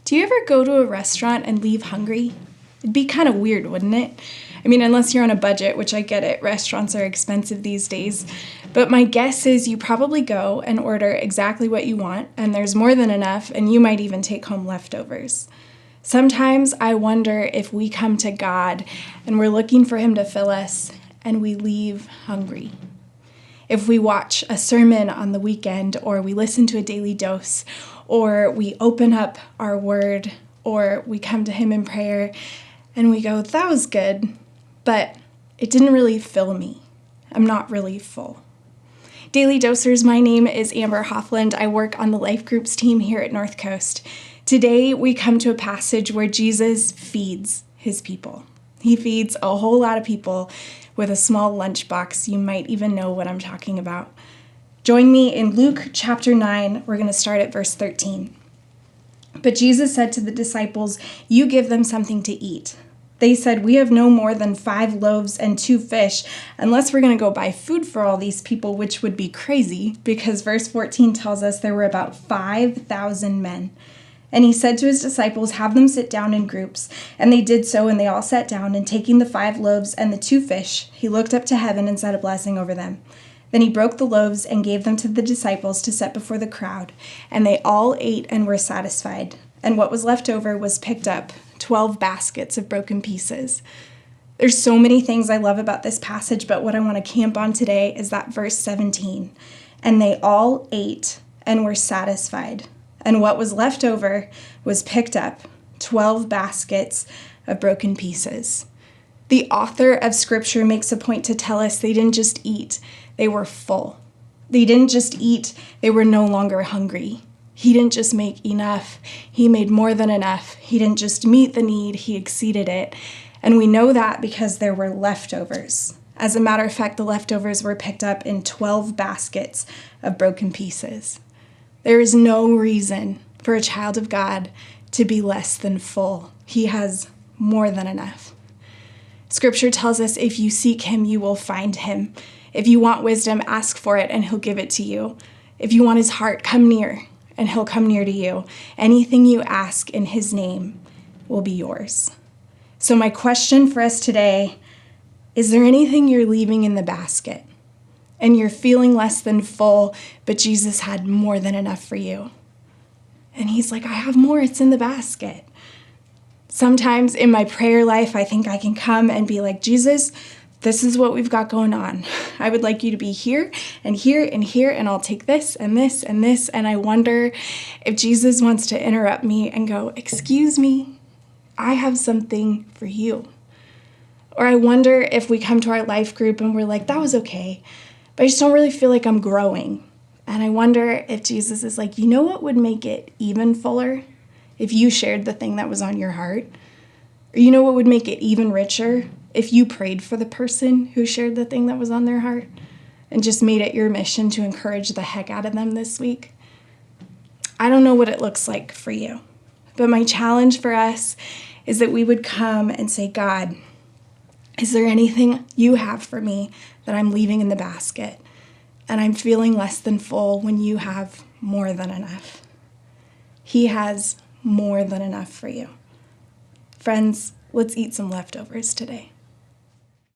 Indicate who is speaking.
Speaker 1: Do you ever go to a restaurant and leave hungry? It'd be kind of weird, wouldn't it? I mean, unless you're on a budget, which I get it. Restaurants are expensive these days. But my guess is you probably go and order exactly what you want, and there's more than enough, and you might even take home leftovers. Sometimes I wonder if we come to God and we're looking for Him to fill us, and we leave hungry. If we watch a sermon on the weekend, or we listen to a daily dose, or we open up our word, or we come to Him in prayer, and we go, that was good, but it didn't really fill me. I'm not really full. Daily Dosers, my name is Amber Hofland. I work on the Life Groups team here at North Coast. Today, we come to a passage where Jesus feeds His people. He feeds a whole lot of people with a small lunchbox. You might even know what I'm talking about. Join me in Luke chapter 9. We're going to start at verse 13. But Jesus said to the disciples, "You give them something to eat." They said, "We have no more than 5 loaves and 2 fish, unless we're going to go buy food for all these people," which would be crazy because verse 14 tells us there were about 5,000 men. And He said to His disciples, "Have them sit down in groups." And they did so, and they all sat down, and taking the 5 loaves and the 2 fish, He looked up to heaven and said a blessing over them. Then He broke the loaves and gave them to the disciples to set before the crowd, and they all ate and were satisfied. And what was left over was picked up, 12 baskets of broken pieces. There's so many things I love about this passage, but what I want to camp on today is that verse 17. And they all ate and were satisfied. And what was left over was picked up, 12 baskets of broken pieces. The author of Scripture makes a point to tell us they didn't just eat, they were full. They didn't just eat, they were no longer hungry. He didn't just make enough, He made more than enough. He didn't just meet the need, He exceeded it. And we know that because there were leftovers. As a matter of fact, the leftovers were picked up in 12 baskets of broken pieces. There is no reason for a child of God to be less than full. He has more than enough. Scripture tells us if you seek Him, you will find Him. If you want wisdom, ask for it and He'll give it to you. If you want His heart, come near and He'll come near to you. Anything you ask in His name will be yours. So my question for us today, is there anything you're leaving in the basket? And you're feeling less than full, but Jesus had more than enough for you. And He's like, I have more, it's in the basket. Sometimes in my prayer life, I think I can come and be like, Jesus, this is what we've got going on. I would like you to be here and here and here, and I'll take this and this and this. And I wonder if Jesus wants to interrupt me and go, excuse me, I have something for you. Or I wonder if we come to our life group and we're like, that was okay, but I just don't really feel like I'm growing. And I wonder if Jesus is like, you know what would make it even fuller? If you shared the thing that was on your heart. Or you know what would make it even richer? If you prayed for the person who shared the thing that was on their heart and just made it your mission to encourage the heck out of them this week. I don't know what it looks like for you, but my challenge for us is that we would come and say, God, is there anything you have for me that I'm leaving in the basket? And I'm feeling less than full when you have more than enough. He has more than enough for you. Friends, let's eat some leftovers today.